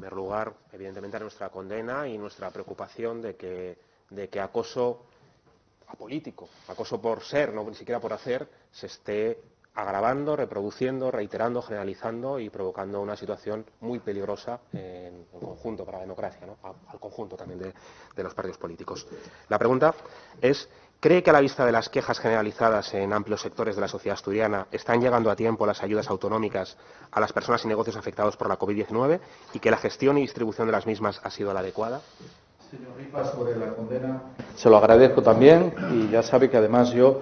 primer lugar, evidentemente, nuestra condena y nuestra preocupación de que acoso apolítico, acoso por ser, no ni siquiera por hacer, se esté agravando, reproduciendo, reiterando, generalizando y provocando una situación muy peligrosa en conjunto para la democracia, ¿no? Al conjunto también de los partidos políticos. La pregunta es, ¿cree que a la vista de las quejas generalizadas en amplios sectores de la sociedad asturiana están llegando a tiempo las ayudas autonómicas a las personas y negocios afectados por la COVID-19 y que la gestión y distribución de las mismas ha sido la adecuada? Señor Ripa, sobre la condena, se lo agradezco también y ya sabe que además yo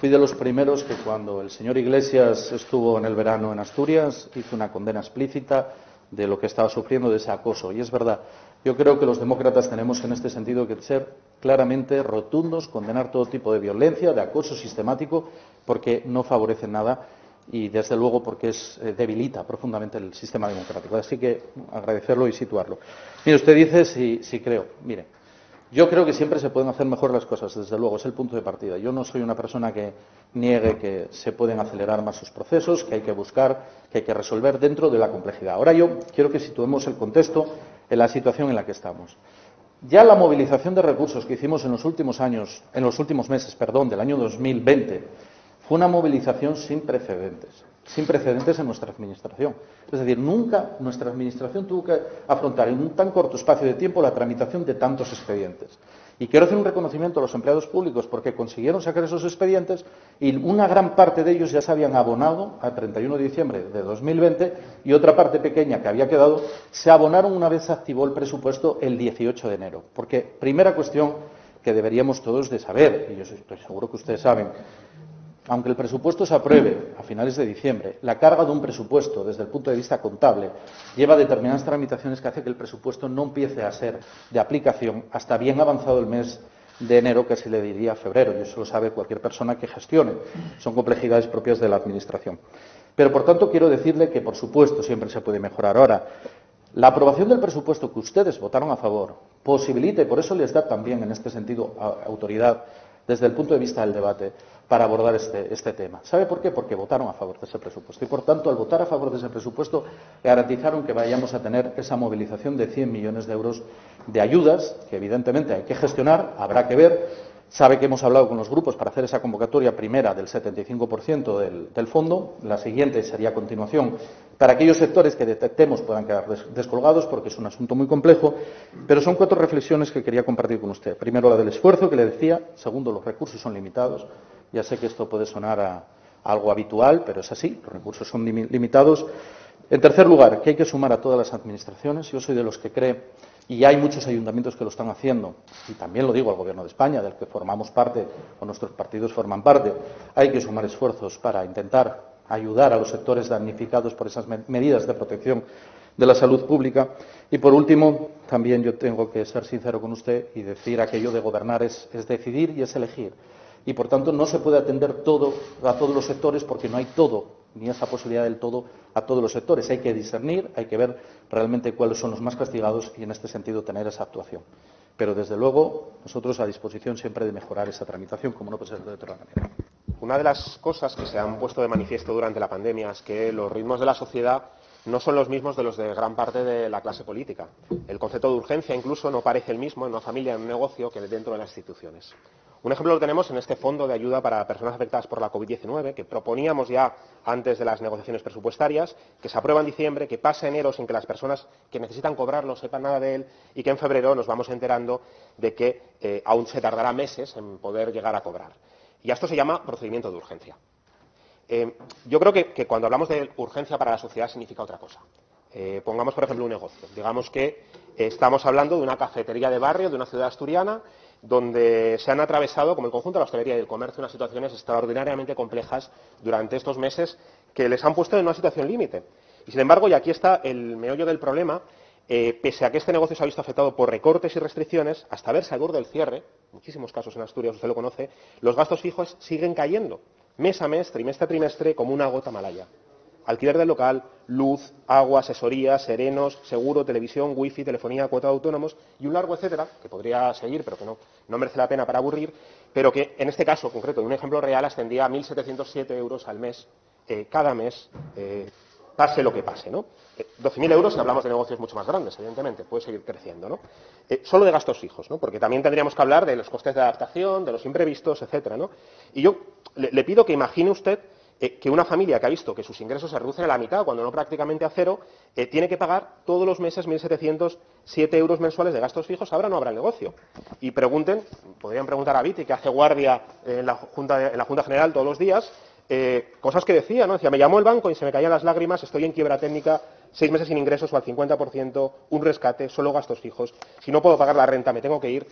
fui de los primeros que cuando el señor Iglesias estuvo en el verano en Asturias hizo una condena explícita de lo que estaba sufriendo de ese acoso. Y es verdad, yo creo que los demócratas tenemos en este sentido que ser claramente rotundos, condenar todo tipo de violencia, de acoso sistemático, porque no favorece nada y, desde luego, porque debilita profundamente el sistema democrático. Así que agradecerlo y situarlo. Mire, usted dice si creo. Mire, yo creo que siempre se pueden hacer mejor las cosas, desde luego, es el punto de partida. Yo no soy una persona que niegue que se pueden acelerar más sus procesos, que hay que buscar, que hay que resolver dentro de la complejidad. Ahora yo quiero que situemos el contexto en la situación en la que estamos. Ya la movilización de recursos que hicimos en los últimos meses, del año 2020, fue una movilización sin precedentes en nuestra administración. Es decir, nunca nuestra administración tuvo que afrontar en un tan corto espacio de tiempo la tramitación de tantos expedientes. Y quiero hacer un reconocimiento a los empleados públicos porque consiguieron sacar esos expedientes y una gran parte de ellos ya se habían abonado a 31 de diciembre de 2020 y otra parte pequeña que había quedado se abonaron una vez se activó el presupuesto el 18 de enero. Porque, primera cuestión que deberíamos todos de saber, y yo estoy seguro que ustedes saben, aunque el presupuesto se apruebe a finales de diciembre, la carga de un presupuesto desde el punto de vista contable lleva determinadas tramitaciones que hace que el presupuesto no empiece a ser de aplicación hasta bien avanzado el mes de enero, que se le diría febrero, y eso lo sabe cualquier persona que gestione. Son complejidades propias de la Administración. Pero, por tanto, quiero decirle que, por supuesto, siempre se puede mejorar. Ahora, la aprobación del presupuesto que ustedes votaron a favor posibilita, y por eso les da también, en este sentido, autoridad desde el punto de vista del debate para abordar este tema. ¿Sabe por qué? Porque votaron a favor de ese presupuesto. Y, por tanto, al votar a favor de ese presupuesto, garantizaron que vayamos a tener esa movilización de 100 millones de euros de ayudas, que evidentemente hay que gestionar, habrá que ver. Sabe que hemos hablado con los grupos para hacer esa convocatoria primera del 75% del fondo. La siguiente sería a continuación para aquellos sectores que detectemos puedan quedar descolgados, porque es un asunto muy complejo. Pero son 4 reflexiones que quería compartir con usted. Primero, la del esfuerzo, que le decía. Segundo, los recursos son limitados. Ya sé que esto puede sonar a algo habitual, pero es así. Los recursos son limitados. En tercer lugar, que hay que sumar a todas las administraciones. Yo soy de los que cree, y hay muchos ayuntamientos que lo están haciendo, y también lo digo al Gobierno de España, del que formamos parte, o nuestros partidos forman parte, hay que sumar esfuerzos para intentar ayudar a los sectores damnificados por esas medidas de protección de la salud pública. Y, por último, también yo tengo que ser sincero con usted y decir aquello de gobernar es decidir y es elegir. Y, por tanto, no se puede atender todo a todos los sectores porque no hay todo, ni esa posibilidad del todo a todos los sectores. Hay que discernir, hay que ver realmente cuáles son los más castigados y, en este sentido, tener esa actuación. Pero, desde luego, nosotros a disposición siempre de mejorar esa tramitación, como no puede ser de otra manera. Una de las cosas que se han puesto de manifiesto durante la pandemia es que los ritmos de la sociedad no son los mismos de los de gran parte de la clase política. El concepto de urgencia incluso no parece el mismo en una familia, en un negocio, que dentro de las instituciones. Un ejemplo lo tenemos en este fondo de ayuda para personas afectadas por la COVID-19, que proponíamos ya antes de las negociaciones presupuestarias, que se aprueba en diciembre, que pasa enero sin que las personas que necesitan cobrarlo sepan nada de él y que en febrero nos vamos enterando de que aún se tardará meses en poder llegar a cobrar. Y a esto se llama procedimiento de urgencia. Yo creo que cuando hablamos de urgencia para la sociedad significa otra cosa. Pongamos, por ejemplo, un negocio. Digamos que estamos hablando de una cafetería de barrio, de una ciudad asturiana, donde se han atravesado, como el conjunto de la hostelería y del comercio, unas situaciones extraordinariamente complejas durante estos meses que les han puesto en una situación límite. Y, sin embargo, y aquí está el meollo del problema, pese a que este negocio se ha visto afectado por recortes y restricciones, hasta verse al borde del cierre, muchísimos casos en Asturias, usted lo conoce, los gastos fijos siguen cayendo, mes a mes, trimestre a trimestre, como una gota malaya. Alquiler del local, luz, agua, asesoría, serenos, seguro, televisión, wifi, telefonía, cuota de autónomos y un largo etcétera, que podría seguir, pero que no merece la pena para aburrir, pero que en este caso concreto, en un ejemplo real, ascendía a 1.707 euros al mes, cada mes, pase lo que pase, ¿no? 12.000 euros si hablamos de negocios mucho más grandes, evidentemente, puede seguir creciendo, ¿no? Solo de gastos fijos, ¿no? Porque también tendríamos que hablar de los costes de adaptación, de los imprevistos, etcétera, ¿no? Y yo le pido que imagine usted que una familia que ha visto que sus ingresos se reducen a la mitad, cuando no prácticamente a cero, tiene que pagar todos los meses 1.707 euros mensuales de gastos fijos, ahora no habrá negocio. Y podrían preguntar a Viti, que hace guardia en la Junta General todos los días, cosas que decía, ¿no? Decía, me llamó el banco y se me caían las lágrimas, estoy en quiebra técnica, 6 meses sin ingresos o al 50%, un rescate, solo gastos fijos. Si no puedo pagar la renta, me tengo que ir.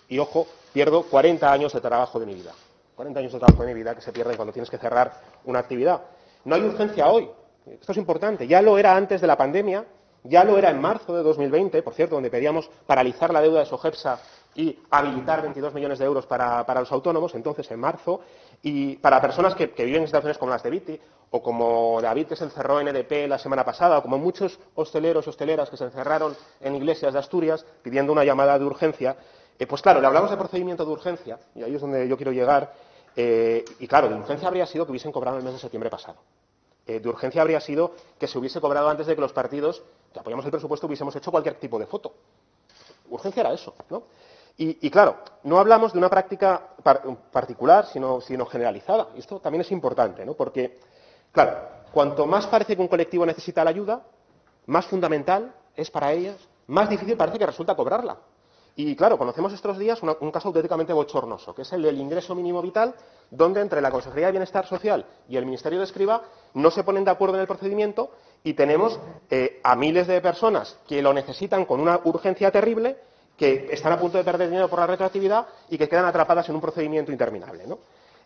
Y, ojo, pierdo 40 años de trabajo de mi vida. 40 años de trabajo de mi vida que se pierden cuando tienes que cerrar una actividad. No hay urgencia hoy. Esto es importante. Ya lo era antes de la pandemia, ya lo era en marzo de 2020, por cierto, donde pedíamos paralizar la deuda de Sogepsa y habilitar 22 millones de euros para los autónomos, entonces en marzo, y para personas que viven en situaciones como las de Viti, o como David, que se encerró en EDP la semana pasada, o como muchos hosteleros y hosteleras que se encerraron en iglesias de Asturias pidiendo una llamada de urgencia. Pues claro, le hablamos de procedimiento de urgencia, y ahí es donde yo quiero llegar, y claro, de urgencia habría sido que hubiesen cobrado el mes de septiembre pasado. De urgencia habría sido que se hubiese cobrado antes de que los partidos que apoyamos el presupuesto hubiésemos hecho cualquier tipo de foto. Urgencia era eso, ¿no? Y claro, no hablamos de una práctica particular, sino generalizada. Y esto también es importante, ¿no? Porque, claro, cuanto más parece que un colectivo necesita la ayuda, más fundamental es para ellas, más difícil parece que resulta cobrarla. Y claro, conocemos estos días un caso auténticamente bochornoso, que es el del ingreso mínimo vital, donde entre la Consejería de Bienestar Social y el Ministerio de Escrivá no se ponen de acuerdo en el procedimiento y tenemos a miles de personas que lo necesitan con una urgencia terrible, que están a punto de perder dinero por la retroactividad y que quedan atrapadas en un procedimiento interminable, ¿no?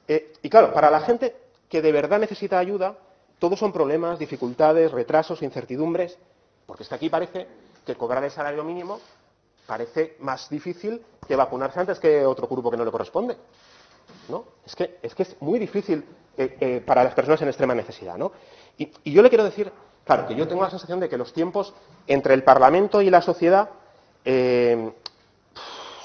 Y claro, para la gente que de verdad necesita ayuda, todos son problemas, dificultades, retrasos, incertidumbres, porque es que aquí parece que cobrar el salario mínimo parece más difícil que vacunarse antes que otro grupo que no le corresponde, ¿no? Es que es muy difícil para las personas en extrema necesidad, ¿no? Y yo le quiero decir, claro, que yo tengo la sensación de que los tiempos entre el Parlamento y la sociedad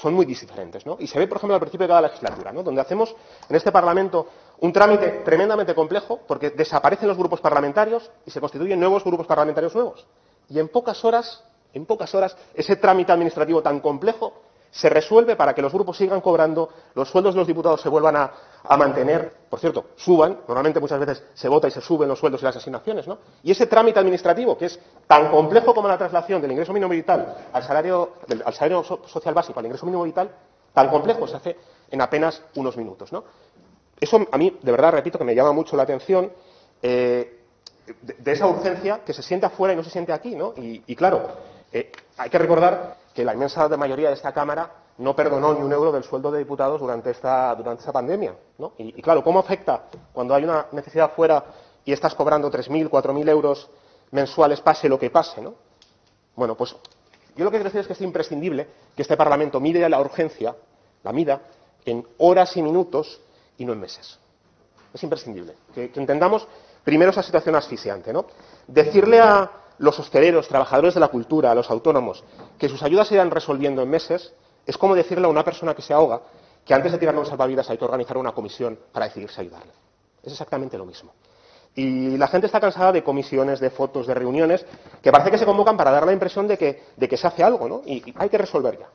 son muy diferentes, ¿no? Y se ve, por ejemplo, al principio de cada legislatura, ¿no? Donde hacemos en este Parlamento un trámite tremendamente complejo porque desaparecen los grupos parlamentarios y se constituyen nuevos grupos parlamentarios nuevos. Y en pocas horas, ese trámite administrativo tan complejo se resuelve para que los grupos sigan cobrando, los sueldos de los diputados se vuelvan a mantener, por cierto, suban, normalmente muchas veces se vota y se suben los sueldos y las asignaciones, ¿no? Y ese trámite administrativo, que es tan complejo como la traslación del ingreso mínimo vital al salario social básico, al ingreso mínimo vital, tan complejo se hace en apenas unos minutos, ¿no? Eso a mí, de verdad, repito, que me llama mucho la atención, de esa urgencia que se siente afuera y no se siente aquí, ¿no? Y claro, hay que recordar que la inmensa mayoría de esta Cámara no perdonó ni un euro del sueldo de diputados durante esta pandemia, ¿no? Y claro, ¿cómo afecta cuando hay una necesidad fuera y estás cobrando 3.000, 4.000 euros mensuales, pase lo que pase, ¿no? Bueno, pues yo lo que quiero decir es que es imprescindible que este Parlamento mide la urgencia, la mida, en horas y minutos y no en meses. Es imprescindible que entendamos primero esa situación asfixiante, ¿no? Decirle a los hosteleros, trabajadores de la cultura, a los autónomos, que sus ayudas se irán resolviendo en meses, es como decirle a una persona que se ahoga que antes de tirarle un salvavidas hay que organizar una comisión para decidirse a ayudarle. Es exactamente lo mismo. Y la gente está cansada de comisiones, de fotos, de reuniones, que parece que se convocan para dar la impresión de que se hace algo, ¿no? Y hay que resolver ya.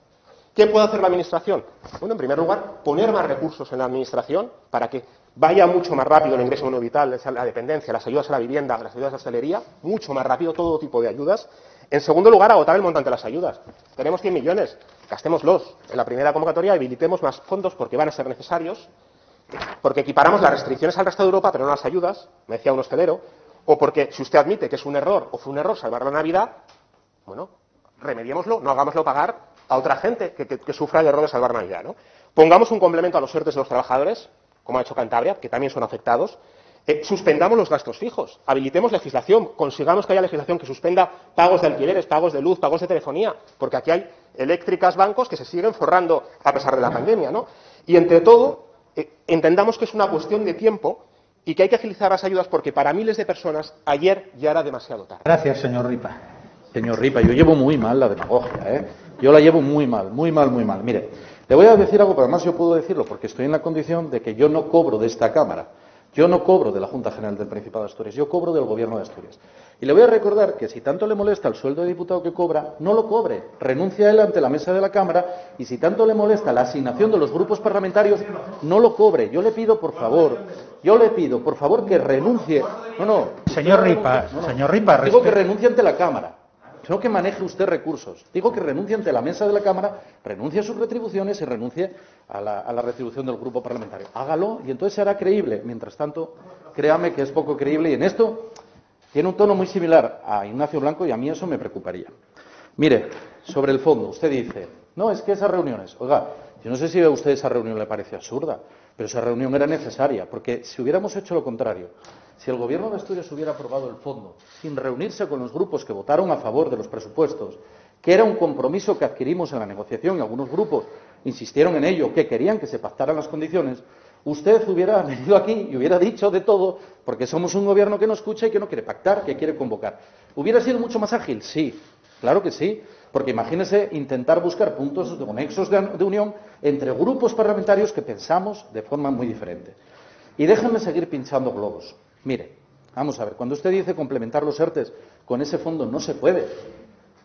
¿Qué puede hacer la Administración? Bueno, en primer lugar, poner más recursos en la Administración para que vaya mucho más rápido el ingreso mínimo vital, la dependencia, las ayudas a la vivienda, las ayudas a la hostelería, mucho más rápido todo tipo de ayudas. En segundo lugar, agotar el montante de las ayudas. Tenemos 100 millones, gastémoslos. En la primera convocatoria habilitemos más fondos porque van a ser necesarios, porque equiparamos las restricciones al resto de Europa, pero no las ayudas, me decía un hostelero, o porque si usted admite que es un error o fue un error salvar la Navidad, bueno, remediémoslo, no hagámoslo pagar a otra gente que sufra el error de salvar Navidad, ¿no? Pongamos un complemento a los ERTE de los trabajadores, como ha hecho Cantabria, que también son afectados. Suspendamos los gastos fijos, habilitemos legislación, consigamos que haya legislación que suspenda pagos de alquileres, pagos de luz, pagos de telefonía, porque aquí hay eléctricas, bancos que se siguen forrando a pesar de la pandemia, ¿no? Y entre todo, entendamos que es una cuestión de tiempo y que hay que agilizar las ayudas porque para miles de personas ayer ya era demasiado tarde. Gracias, señor Ripa. Señor Ripa, yo llevo muy mal la demagogia, ¿eh? Yo la llevo muy mal, muy mal, muy mal. Mire, le voy a decir algo, pero además yo puedo decirlo porque estoy en la condición de que yo no cobro de esta Cámara. Yo no cobro de la Junta General del Principado de Asturias, yo cobro del Gobierno de Asturias. Y le voy a recordar que si tanto le molesta el sueldo de diputado que cobra, no lo cobre, renuncie a él ante la mesa de la Cámara, y si tanto le molesta la asignación de los grupos parlamentarios, no lo cobre. Yo le pido, por favor, que renuncie. Señor Ripa, digo que renuncie ante la Cámara. No que maneje usted recursos. Digo que renuncie ante la mesa de la Cámara, renuncie a sus retribuciones y renuncie a la retribución del grupo parlamentario. Hágalo y entonces será creíble. Mientras tanto, créame que es poco creíble y en esto tiene un tono muy similar a Ignacio Blanco y a mí eso me preocuparía. Mire, sobre el fondo, usted dice, no, es que esas reuniones, oiga, yo no sé si a usted esa reunión le parece absurda, pero esa reunión era necesaria, porque si hubiéramos hecho lo contrario, si el Gobierno de Asturias hubiera aprobado el fondo sin reunirse con los grupos que votaron a favor de los presupuestos, que era un compromiso que adquirimos en la negociación y algunos grupos insistieron en ello, que querían que se pactaran las condiciones, usted hubiera venido aquí y hubiera dicho de todo, porque somos un Gobierno que no escucha y que no quiere pactar, que quiere convocar. ¿Hubiera sido mucho más ágil? Sí, claro que sí, porque imagínese intentar buscar puntos o nexos de unión entre grupos parlamentarios que pensamos de forma muy diferente. Y déjenme seguir pinchando globos. Mire, vamos a ver, cuando usted dice complementar los ERTES con ese fondo no se puede,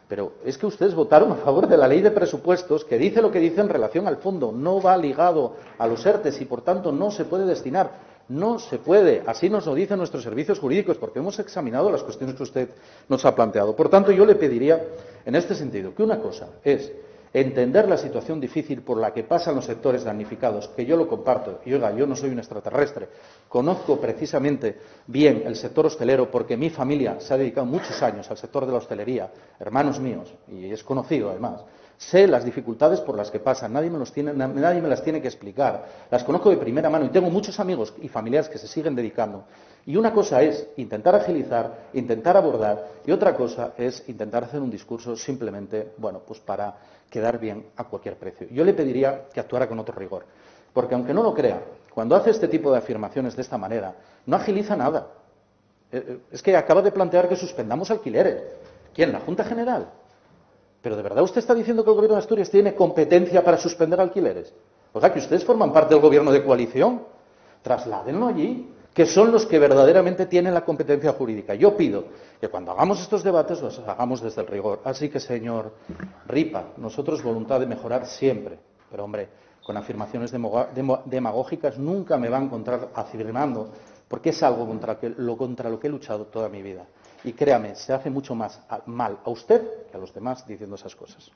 pero es que ustedes votaron a favor de la ley de presupuestos que dice lo que dice en relación al fondo, no va ligado a los ERTES y por tanto no se puede destinar, no se puede, así nos lo dicen nuestros servicios jurídicos porque hemos examinado las cuestiones que usted nos ha planteado. Por tanto, yo le pediría en este sentido que una cosa es entender la situación difícil por la que pasan los sectores damnificados, que yo lo comparto, y oiga, yo no soy un extraterrestre, conozco precisamente bien el sector hostelero porque mi familia se ha dedicado muchos años al sector de la hostelería, hermanos míos, y es conocido además. Sé las dificultades por las que pasan, nadie me las tiene que explicar, las conozco de primera mano y tengo muchos amigos y familiares que se siguen dedicando. Y una cosa es intentar agilizar, intentar abordar, y otra cosa es intentar hacer un discurso simplemente, bueno, pues para quedar bien a cualquier precio. Yo le pediría que actuara con otro rigor, porque aunque no lo crea, cuando hace este tipo de afirmaciones de esta manera, no agiliza nada. Es que acaba de plantear que suspendamos alquileres. ¿Quién? ¿La Junta General? ¿Pero de verdad usted está diciendo que el Gobierno de Asturias tiene competencia para suspender alquileres? O sea, que ustedes forman parte del Gobierno de coalición. Trasládenlo allí, que son los que verdaderamente tienen la competencia jurídica. Yo pido que cuando hagamos estos debates los hagamos desde el rigor. Así que, señor Ripa, nosotros voluntad de mejorar siempre. Pero, hombre, con afirmaciones demagógicas nunca me va a encontrar afirmando, porque es algo contra lo que he luchado toda mi vida. Y créame, se hace mucho más mal a usted que a los demás diciendo esas cosas.